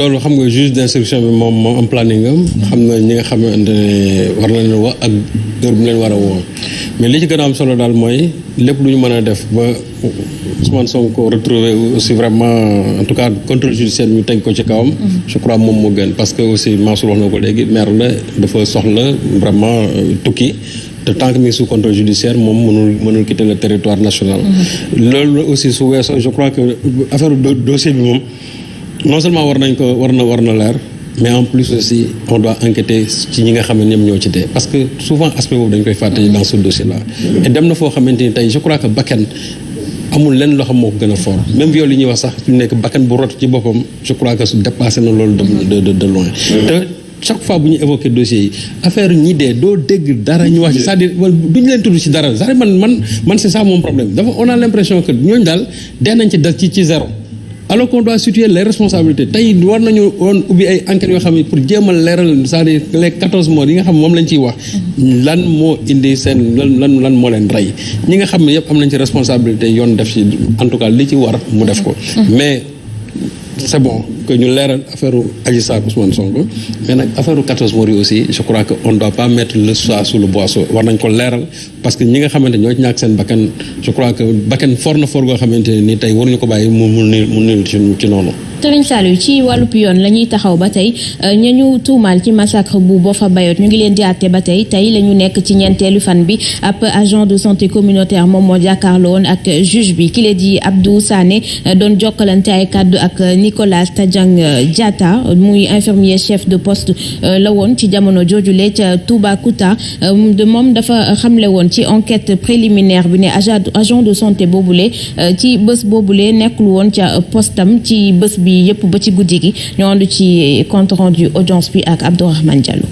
loolu xam nga juge d'instruction bi moom moo am planning am xam na ñi nga xamante ne war na leen wax ak heure bu leen war a woo mais li ci gën a am solo daal mooy lépp lu ñu mën a def ba Ousmane Sonko retrouver aussi vraiment en tout cas contrôle judiciaire ñu teg ko ci kawam. je crois moom moo gën parce que aussi Mansour wax na ko léegi maire la dafa soxla vraiment tukki te tant que mi ngi sous contrôle judiciaire moom mënul quitter le territoire national. loolu aussi su weesoo je crois que affaire dossier bi moom. non seulement war na leer mais en plus aussi on doit enquêter ci ñi nga xam ne ñoom ñoo ci dee parce que souvent aspect boobu dañ koy fàtte dans ce dossier là et dem na foo xamante ni tey je crois que bakkan amul lenn loo xam moo ko gën a fort même viol li ñuy wax sax fi mu nekk bakkan bu rot ci boppam je crois que dépassé na loolu de loin te chaque fois bu ñu évoqué dossier yi affaire ñi dee doo dégg dara ñu wax ci c'est-à-dire duñu leen tudd ci dara c'est-à-dire man c'est ça mon problème dafa on a l'impression que ñooñu daal dee nañ ci zéro alors qu'on doit situer les responsabilités tey war nañu woon ubbi ay enquêtes yoo xam ne pour jéem a leeral c'est-à-dire les 14 morts yi nga xam moom lañ ciy wax lan moo indi seen lan moo leen rey ñi nga xam ne yëpp am nañ ci responsabilité yoon def ci en tout cas li ci war mu def ko mais c'est bon que ñu leeral affaire Adji Sarr Ousmane Sonko mais nag affaire 14 morts yi aussi je crois que on doit pas mettre le chat sous le boisseau war nañ ko leeral parce que ñi nga xamante ñoo ci ñàkk seen bakkan je crois que bakkan fort na fort goo xamante ne ni tey waruñu ko bàyyi mu nil ci noonu. Serigne Saliou ci wàllub yoon la ñuy taxaw ba tey ña ñu tuumaal ci massacre bu Boffa Bayotte ñu ngi leen di àtte ba tey la ñu nekk ci ñeenteelu fan bi ab agent de santé communautaire moom moo jàkkaarloo woon ak juge bi ki lee di Abdou Sané doon jokkalante ay kàddu ak Nicolas Tadjang Diatta muy infirmier chef de poste la woon ci jamono joojule ca Toubacouta moom dafa xamle woon ci enquête préliminaire bi ne agent de santé boobule ci bés boobule nekkul woon ca postam ci bés bi yëpp ba ci guddi gi ñu ànd ci compte rendu audience bi ak Abdourahmane Diallo.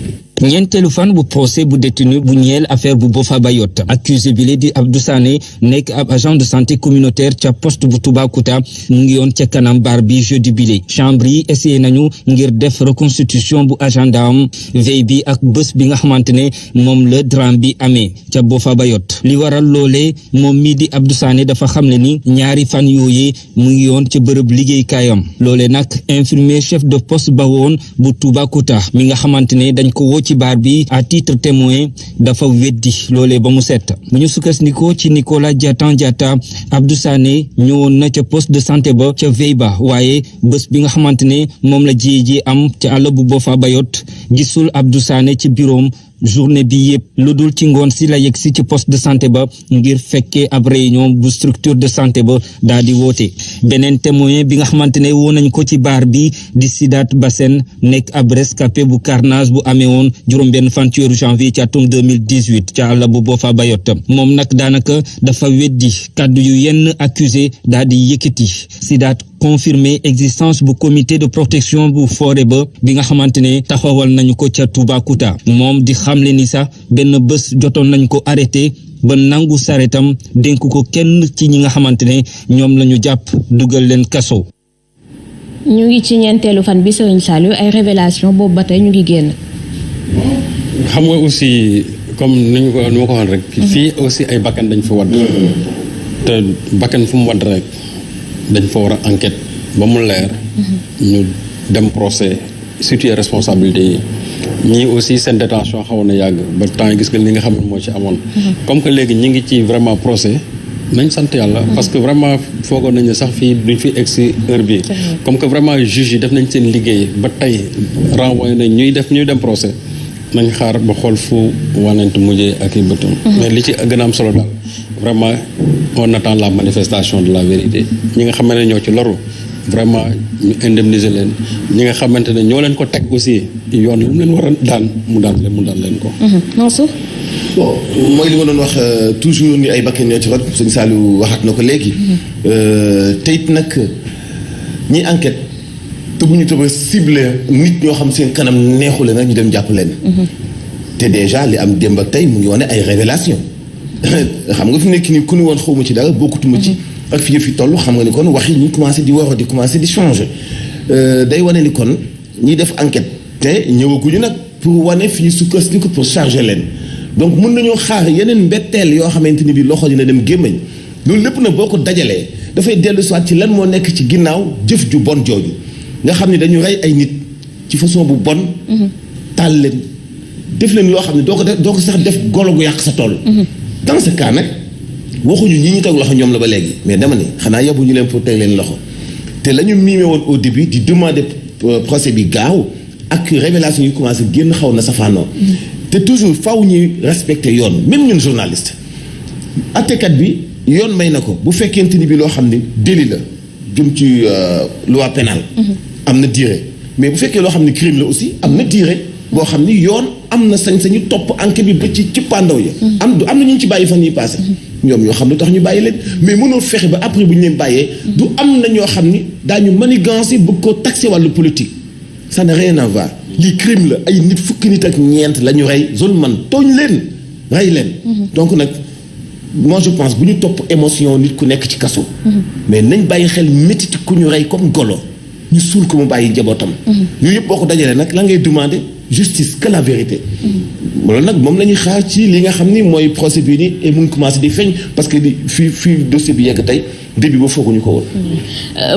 ñeenteelu fan bu procès bu détenu bu ñeel affaire bu Boffa Bayotte accusé bi di Abdou Sané nekk ab agent de santé communautaire ca poste bu Toubacouta mu ngi yoon ca kanam bar bi jeudi bile chambre yi essayé nañu ngir def reconstitution bu agenda am veille bi ak bés bi nga xamante ne moom la drame bi amee ca Boffa Bayotte li waral loolee moom mii di Abdou Sané dafa xamle ni ñaari fan yooyee mu ngi yoon ca bërëb liggéeykaayam loolee nag infirmier chef de poste ba woon bu Toubacouta mi nga xamante ne dañ ko woo ci baar bi à titre témoin dafa weddi loolee ba mu set bu ñu sukkandikoo ci Nicolas Diatta Abdou Sané ñëwoon na ca poste de santé ba ca veille ba waaye bés bi nga xamante ne moom la ji am ca àll bu Boffa Bayotte gisul Abdou Sané ci bureau journée bi yëpp lu dul ci ngoon si la yegg si ci poste de santé ba ngir fekkee ab réunion bu structure de santé ba daal di woote beneen témoin bi nga xamante ne woo nañ ko ci baar bi di Sidat Bassène nekk ab rescapé bu carnage bu amee woon juróom-benn fan ci weeru janvier ci atum 2018 ca àll bu Boffa Bayotte moom nag daanaka dafa weddi kàddu yu yenn accusé daal di yëkkati Sidat confirmer existence bu comité de protection bu forêt ba bi nga xamante ne taxawal nañu ko ca Toubacouta moom di xamle ni sax benn bés jotoon nañ ko arrêté ba nangu saretam dénk ko kenn ci ñi nga xamante ne ñoom la ñu jàpp dugal leen kaso. ñu ngi ci ñeenteelu fan bi Serigne Saliou ay révélation boobu ba tey ñu ngi génn. xam nga aussi comme ni ma ko waxoon rek. fii aussi ay bakkan dañ fa wadd te bakkan fu mu wadd rek. dañ fa war a enquête ba mu leer ñu dem procès situer responsabilité yi ñii aussi seen détention xawoon na yàgg ba temps gis nga li nga xam ne moo ci amoon comme que léegi ñi ngi ci vraiment procès nañ sant yàlla parce que vraiment foogoon nañ ne sax fii duñ fi egg si heure bi comme que vraiment juge yi def nañ seen liggéey ba tey renvoyé nañ ñuy dem procès nañ xaar ba xool fu wanent mujjee ak i bëtam mais li ci gën a am solo daal vraiment on attend la manifestation de la vérité ñi nga xamante ne ñoo ci loru vraiment ñu indemniser leen ñi nga xamante ne ñoo leen ko teg aussi yoon lu mu leen war a daan mu daan leen ko. Mansour. bon mooy li ma doon wax toujours ni ay bakkan ñoo ci rot sëñ Saliou waxaat na ko léegi. te it nag ñi enquête te bu ñu tëbee ciblé nit ñoo xam seen kanam neexu leen rek ñu dem jàpp leen. te déjà li am démb ak tey mu ngi wane ay révélation xam nga fi nekk nii ku ni woon xawma ci dara bokkutuma ci ak fi yëf yi toll xam nga ni kon wax yi ñu commencé di war di commencé di changer day wane ni kon ñiy def enquête te ñëwaguñu nag pour wane fii sukkandiku pour charger leen donc mun nañoo xaar yeneen mbetteel yoo xamante ni bi loxo dina dem gémmañ loolu lépp nag boo ko dajalee dafay dellu soit ci lan moo nekk ci ginnaaw jëf ju bon jooju nga xam ne dañu rey ay nit ci façon bu bon. taal leen def leen loo xam ne doo ko sax def golo gu yàq sa tool. dans ce cas nag waxuñu ñi ñu teg loxo ñoom la ba léegi mais dama ne xanaa yabu ñu leen pour teg leen loxo te la ñu miime woon au début di demander procès bi gaaw ak révélation yu commencé génn xaw na safaanoo. te toujours faw ñuy respecter yoon même ñun journaliste attekat bi yoon may na ko bu fekkente ni bi loo xam ne délit la jëm ci loi pénale am na durée mais bu fekkee loo xam ne crime la aussi am na durée boo xam ni yoon am na sañ-sañu topp enquête bi ba ci pandaw ya am na ñu ci bàyyi fan yi passé ñoom ñoo xam lu tax ñu bàyyi leen mais mënoo fexe ba après bu ñu leen bàyyee du am na ñoo xam ni daañu manigancé bëgg koo taxé wàllu politique ça n'a rien à voir lii crime la ay nit fukki nit ak ñeent la ñu rey zulman tooñ leen rey leen donc nag moi je pense bu ñu topp émotion nit ku nekk ci kaso mais nañ bàyyi xel métti ku ñu rey comme golo ñu suul ko mu bàyyi njabootam yooyu yëpp boo ko dajalee nag la ngay demander justice que la vérité loolu nag moom la ñuy xaar ci li nga xam ni mooy procès bii nii et mu ngi commencé di feeñ parce que fii dossier bi yegg tey début ba fooguñu ko woon.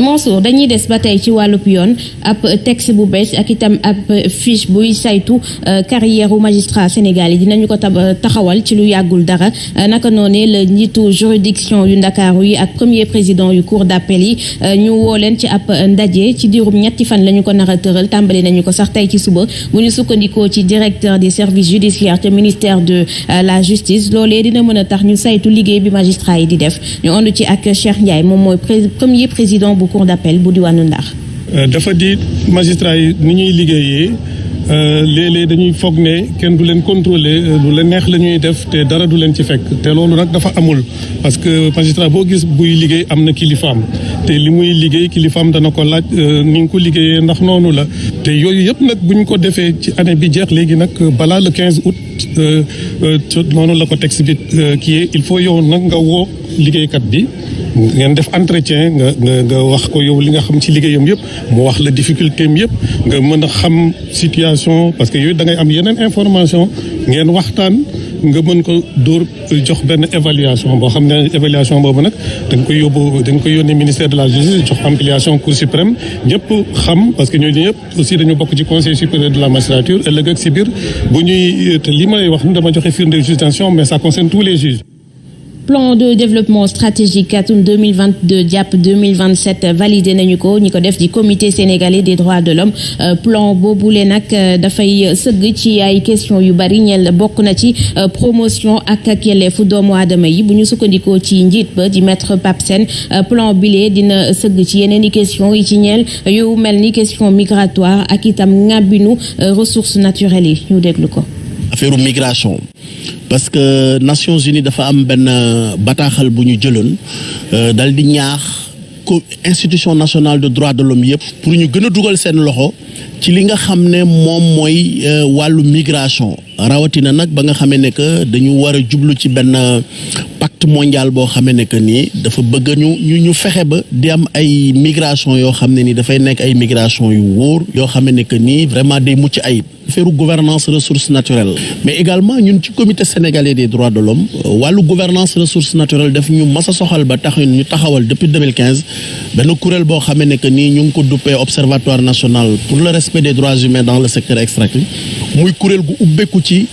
Mansour dañuy des ba tey ci wàllub yoon ab texte bu bees ak itam ab fiche buy saytu carrière u magistrat Sénégal yi dinañu ko taxawal ci lu yàggul dara naka noonee la njiitu juridiction yu Ndakaaru yi ak premier président yu cour d'appel yi ñu woo leen ci ab ndaje ci diirum ñetti fan la ñu ko nar a tëral tàmbali nañu ko sax tey ci suba bu ñu sukkandikoo ci directeur des services judiciaires te ministère de la justice loolee dina mën a tax ñu saytu liggéey bi magistrat yi di def ñu ànd ci ak Cheikh Ndiaye moom mooy premier président bu cour d'appel bu diwaanu Ndar. dafa di magistrat yi ni ñuy liggéeyee léeg-léeg dañuy foog ne kenn du leen contrôler lu leen neex la ñuy def te dara du leen ci fekk te loolu nag dafa amul parce que magistrat boo gis buy liggéey am na kilifaam te li muy liggéey kilifaam dana ko laaj ni nga ko liggéeyee ndax noonu la te yooyu yëpp nag bu ñu ko defee ci année bi jeex léegi nag balaa le 15 août noonu la ko texte bi kii il faut yow nag nga woo liggéeykat bi ngeen def entretien nga wax ko yow li nga xam ci liggéeyam yëpp mu wax la difficulté am yëpp nga mën a xam situation parce que yooyu da ngay am yeneen information ngeen waxtaan nga mën ko dóor jox benn évaluation boo xam ne évaluation boobu nag da nga koy yónnee ministère de la justice jox ampliation cour suprême ñëpp xam parce que ñooñu ñëpp aussi dañu bokk ci conseil supérieur de la magistrature ëllëg ak si biir bu ñuy te li may wax ni dama joxe firnde justification mais ça concerne tous les juges. Plan de développement stratégique atum 2022 jàpp 2027 validé nañu ko ñi ko def di comité sénégalais des droits de l'homme plan boobule nag dafay sëgg ci ay question yu bari ñeel bokk na ci promotion ak yelleefu doomu aadama yi bu ñu sukkandikoo ci njiit ba di maître Pape Sène plan bile dina sëgg ci yeneen i question yi ci ñeel yu mel ni question migratoire ak itam ŋàbbinu ressources naturelles yi ñu déglu ko. affaire migration parce que Nations Unies dafa am benn bataaxal bu ñu jëloon dal di ñaax institution nationale de droits de l'homme yëpp pour ñu gën a dugal seen loxo ci li nga xam ne moom mooy wàllu migration rawatina nag ba nga xamee ne que dañu war a jublu ci benn pacte mondial boo xamee ne que nii dafa bëgg ñu fexe ba di am ay migration yoo xam ne ni dafay nekk ay migration yu wóor yoo xamee ne que nii vraiment day mucc ayib. affaire gouvernance ressources naturelles mais également ñun ci comité sénégalais des droits de l'homme wàllu gouvernance ressources naturelles daf ñu mas a soxal ba tax ñu taxawal depuis 2015 benn kuréel boo xamee ne que nii ñu ngi ko duppee observatoire national pour le respect des droits humains dans le secteur extractif muy kuréel gu ubbeeku ci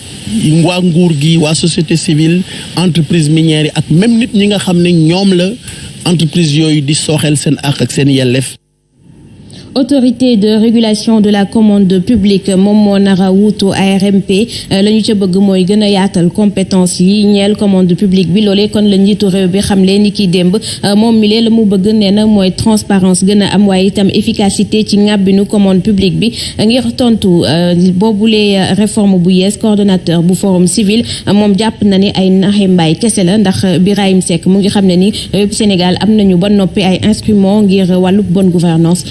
waa nguur gi waa société civile entreprise minière yi ak même nit ñi nga xam ne ñoom la entreprise yooyu di sooxeel seen àq ak seen yelleef. autorité de régulation de la commande publique moom moo nar a wuutu ARMP la ñu ca bëgg mooy gën a yaatal compétence yi ñeel commande publique bi loolee kon la njiitu réew bi xam leen ni ki démb moom mi lee la mu bëgg nee na mooy transparence gën a am waaye itam efficacité ci ŋàbbinu commande publique bi ngir tontu boobulee réforme bu yees coordonnateur bu forum civil moom jàpp na ni ay naxe mbaay kese la ndax Birahim Seck mu ngi xam ne ni réew Sénégal am nañu ba noppi ay instruments ngir wàllu bonne gouvernance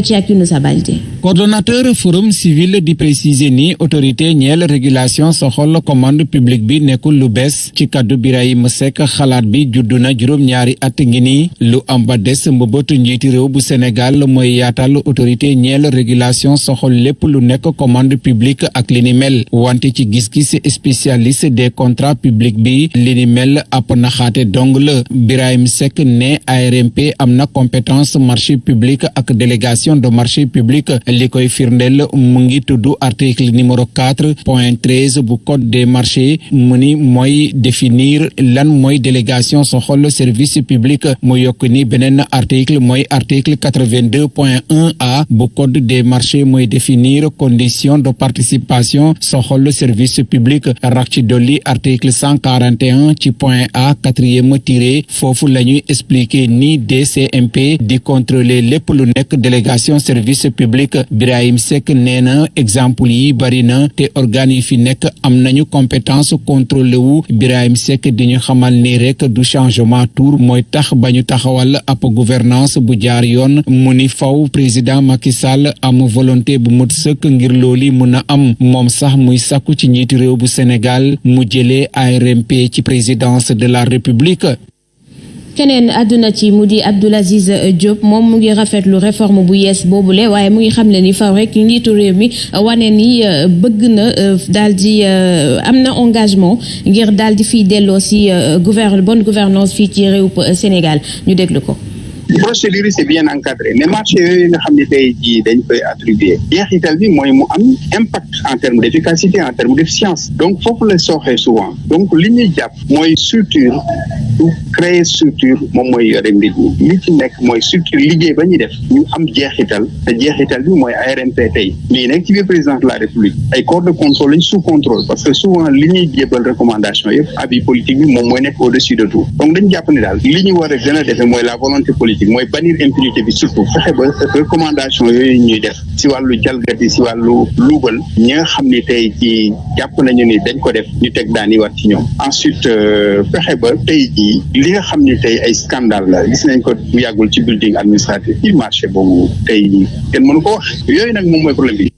ci ak Younousa Baldé. Coordonnateur forum civil di préciser ni autorité ñeel régulation soxol commande publique bi nekkul lu bees ci kaddu Birahim Seck xalaat bi juddu na juróom-ñaari at ngi nii lu am ba des mbëbëtu njiiti réew bu Sénégal mooy yaatal autorité ñeel régulation soxol lépp lu nekk commande publique ak li ni mel wante ci gis-gis spécialiste des contrats publics bi li ni mel ab naxaate dong la Birahim Seck ne ARMP am na compétence marché public ak délégation organisation de marché public li koy firndeel mu ngi tudd article numéro 4.13 bu code des marchés mu ni mooy définir lan mooy délégation soxol service public mu yokk ni beneen article mooy article 82.1a bu code des marchés mooy définir condition de participation soxol service public rak ci dolli article 141 ci point a quatrième tiré foofu la ñuy expliquer ni DCMP di contrôler lépp lu nekk délégation service public. Birahim Seck nee na exemple yi bari na te organes yi fi nekk am nañu compétence contrôler wu Birahim Seck di ñu xamal ni rek du changement tour mooy tax ba ñu taxawal ab gouvernance bu jaar yoon mu ni faw président Macky Sall am volonté bu mot sëkk ngir looli mun a am moom sax muy sakku ci njiitu réew bu Sénégal mu jëlee ARMP ci présidence de la République. keneen àdduna ci mu di Abdoul Aziz Diop moom mu ngi rafetlu réforme bu yees boobule waaye mu ngi xam ne ni faw rek njiitu réew mi wane ni bëgg na daal di am na engagement ngir daal di fiy delloo si bonne gouvernance fii ci réew Sénégal ñu déglu ko. procédure yi c'est bien encadré mais marché yooyu nga xam ne tey jii dañ koy attribuer jeexital bi mooy mu am impact en termes d'efficacité en termes d'efficience donc foofu la sooxee souvent donc li ñuy jàpp mooy structure du créer structure moom mooy yore mbir mi li ci nekk mooy structure liggéey ba ñuy def ñu am jeexital te jeexital bi mooy ARMP tey lii nekk ci biir présidence de la République ay corps de contrôle lañ sous contrôle parce que souvent li ñuy jébal recommandation yëpp avis politique bi moom mooy nekk au-dessus de tout donc dañu jàpp ne daal li ñu war a gën a defee mooy la volonté politique mooy bannir impunité bi surtout fexe ba recommandation yooyu ñuy def si wàllu jalgati si wàllu luubal ñi nga xam ni tey ci jàpp nañu ni dañ ko def ñu teg daan yi war ci ñoom ensuite fexe ba tey jii li nga xam ni tey ay scandale la gis nañ ko bu yàggul ci building administratif ci marché boobu tey kenn mënu ko wax yooyu nag moom mooy problème bi.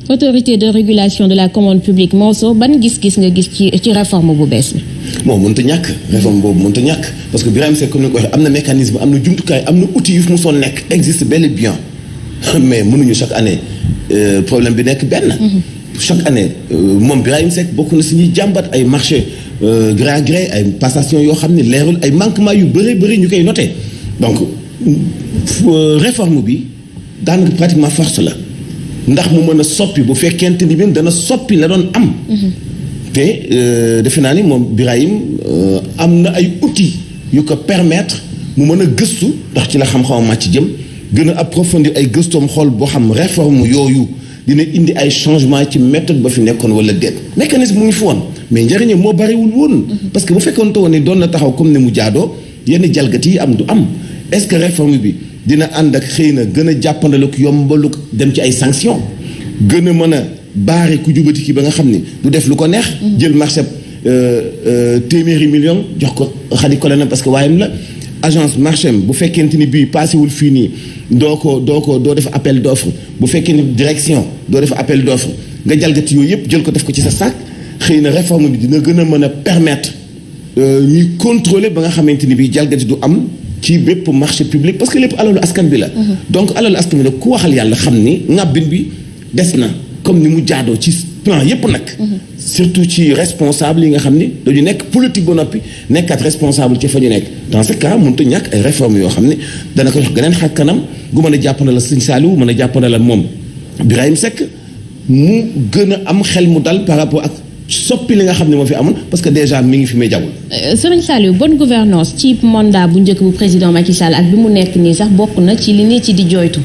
autorité de régulation de la commande publique Mansour ban gis-gis nga gis ci réforme bu bees bi. bon mënut a ñàkk réforme boobu mënut a ñàkk parce que Birahim Seck comme ni ko waxee am na mécanisme am na jumtukaay am na outil yu fi mu soon nekk existe bel et bien mais mënuñu chaque année problème bi nekk benn. chaque année moom Birahim Seck bokk na si ñuy jàmbat ay marché gré à gré ay passation yoo xam ne leerul ay manquements yu bëri ñu koy noté donc réforme bi daanaka pratiquement force la. ndax mu mën a soppi bu fekkente ni même dana soppi la doon am. te defe naa ni moom Birahim am na ay outils yu ko permettre mu mën a gëstu ndax ci la xam-xamam màcc jëm gën a approfondir ay gëstoom xool boo xam réforme yooyu dina indi ay changement ci méthode ba fi nekkoon wala déet mécanisme mu ngi fi woon mais njëriñam moo bariwul woon. parce que bu fekkoon te woon ni doon na taxaw comme ne mu jaadoo yenn jalgati yi am du am est-ce que réforme bi. dina ànd ak xëy na gën a jàppandaluk yombaluk dem ci ay sanctions gën a mën a baare ku jubati ki ba nga xam ni du def lu ko neex. jël marché téeméeri million jox ko xadi ko la parce que waayam la agence marché bu fekkente ni bii paasewul fii nii doo def appel d'offre bu fekkee ni direction doo def appel d'offre nga jalgati yooyu yëpp jël ko def ko ci sa sac xëy na réforme bi dina gën a mën a permettre ñuy contrôler ba nga xamante ni bii jalgati du am. ci bépp marché public parce que lépp alalu askan bi la. donc alalu askan bi la ku waxal yàlla xam ni ŋàbbin bi des na comme ni mu jaadoo ci plan yépp nag. surtout ci responsable yi nga xam ni dañu nekk politique ba noppi nekkaat responsable ci fa ñu nekk. dans ce cas mënut a ñàkk ay réformes yoo xam ni dana ko jox geneen xar kanam gu mën a jàppandal la Sëñ Saliou mën a jàppandal la moom Birahim Seck mu gën a am xel mu dal par rapport ak. soppi li nga xam ne moo fi amoon parce que déjà mi ngi fi may jawul. Serigne Saliou bonne gouvernance ci mandat bu njëkk bu président Macky Sall ak bi mu nekk nii sax bokk na ci li ne ci di jooytu.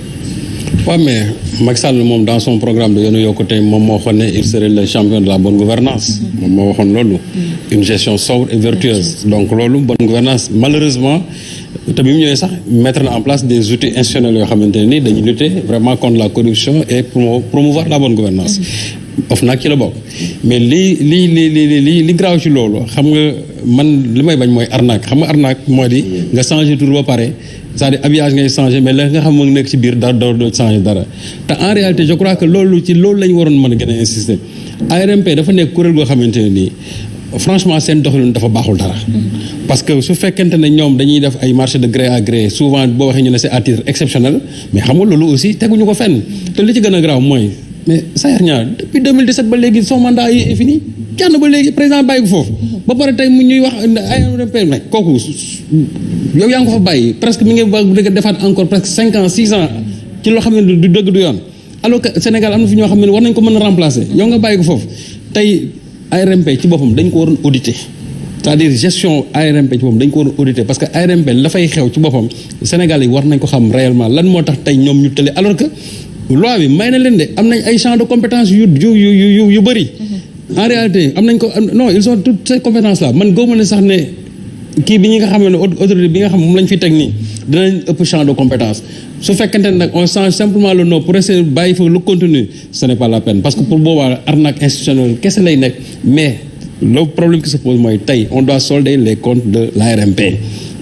waaw mais Macky Sall moom dans son programme de yoonu yokkute moom moo waxoon ne il serait le champion de la bonne gouvernance moom moo waxoon loolu. une gestion sobre et vertueuse donc loolu bonne gouvernance malheureusement te bi mu ñëwee sax mettre na en place des outils institutionnels yoo xamante ne nii dañuy lutter vraiment contre la corruption et promouvoir la bonne gouvernance OFNAC ci la bokk mais li graaw ci loolu xam nga man li may bañ mooy arnaque xam nga arnaque moo di nga changer tour ba pare c'est-à-dire habillage ngay changer mais la nga xam moo nekk ci biir dara doo changer dara te en réalité je crois que loolu lañ waroon mën a gën a insister ARMP dafa nekk kuréel goo xamante ne nii franchement seen doxalin dafa baaxul dara parce que su fekkente ne ñoom dañuy def ay marché de gré à gré souvent boo waxee ñu ne c'est à titre exceptionnel mais xam nga loolu aussi teguñu ko fenn te li ci gën a graaw mooy mais Sayer Niang depuis 2017 ba léegi son mandat yi est fini jànn ba léegi président bàyyi ko foofu ba pare tey mu ñuy wax ARMP nag kooku yow yaa ngi ko fa bàyyi presque mi ngi bëgg defaat encore presque 5 ans 6 ans ci loo xam ne du dëgg du yoon alors que Sénégal am na fi ñoo xam ne war nañ ko mën a remplacer yow nga bàyyi ko foofu tey ARMP ci boppam dañ ko waroon auditer c'est-à-dire gestion ARMP ci boppam dañ ko waroon auditer parce que ARMP la fay xew ci boppam Sénégal yi war nañ ko xam réellement lan moo tax tey ñoom ñu tële alors que loi bi may na leen de am nañ ay champs de compétences yu bëri en réalité am nañ ko non ils ont toutes ces compétences là man góob ma ne sax ne kii bi ñi nga xam ne autorité bi nga xam moom lañ fi teg nii dinañ ëpp champ de compétence su fekkente ne nag on change simplement le nom pour essayer bàyyi fa le contenu ce n'est pas la peine parce que pour boobaa arnaque institutionnelle kese lay nekk mais le problème qui se pose mooy tey on doit solder les comptes de l'ARMP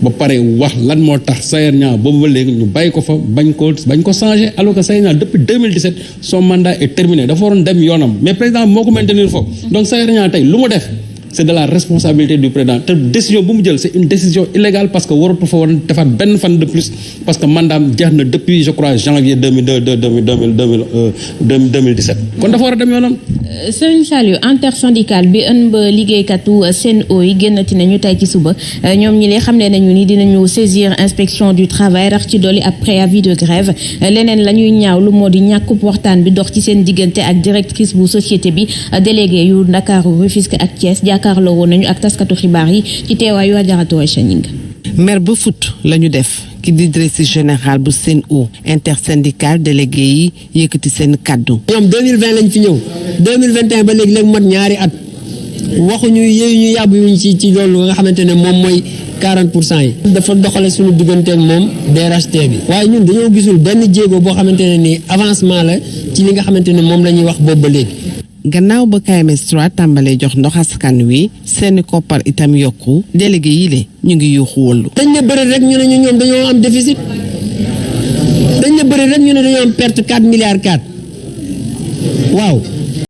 ba pare wax lan moo tax Sayer Niang boobu ba léegi ñu bàyyi ko fa bañ ko changer alors que Sayer Niang depuis 2017 son mandat est terminé dafa waroon dem yoonam mais président moo ko maintenir foofu donc Sayer Niang tey lu mu def c'est de la responsabilité du président te décision bu mu jël c'est une décision illégale parce que waratu fa waroon defaat benn fan de plus parce que mandaam jeex na depuis je crois janvier 2017 kon dafa war a dem yoonam. Serigne Saliou intersyndical bi ëmb liggéeykatu Sen'Eau yi génnati nañu tey ci suba ñoom ñi lee xam ne nañu ni dinañu saisir inspection du travail rax ci dolli ab préavis de grève leneen la ñuy ñaaw lu moo di ñàkkub waxtaan bi dox ci seen diggante ak directrice bu société bi délégué yu Ndakaaru Rufisque ak Thiès jàkkaarloo woon nañu ak taskatu xibaar yi ci teewaayu Adjaratou Aïcha Gningue. mer ba fut la ñu def ki di directeur général bu Sen'Eau intersyndical délégué yi yëkkati seen kaddu. ñoom 2020 lañ fi ñëw 2021 ba léegi mat ñaari at waxuñu yéeyu ñu yàbbu yuñ ci loolu nga xamante ne moom mooy 40% yi. dafa doxale suñu digganteeg moom DRHT bi. waaye ñun dañoo gisul benn jéego boo xamante ne nii avancement la ci li nga xamante ne moom la ñuy wax boobu ba léegi. gannaaw ba KMS 3 tàmbalee jox ndox askan wi seeni koppar itam yokku délégué yi le ñu ngi yuuxu wëllu. dañ ne bëri rek ñu ne ñoom dañoo am déficit dañ ne bëri rek ñu ne dañoo am perte 4 milliards 4 waaw.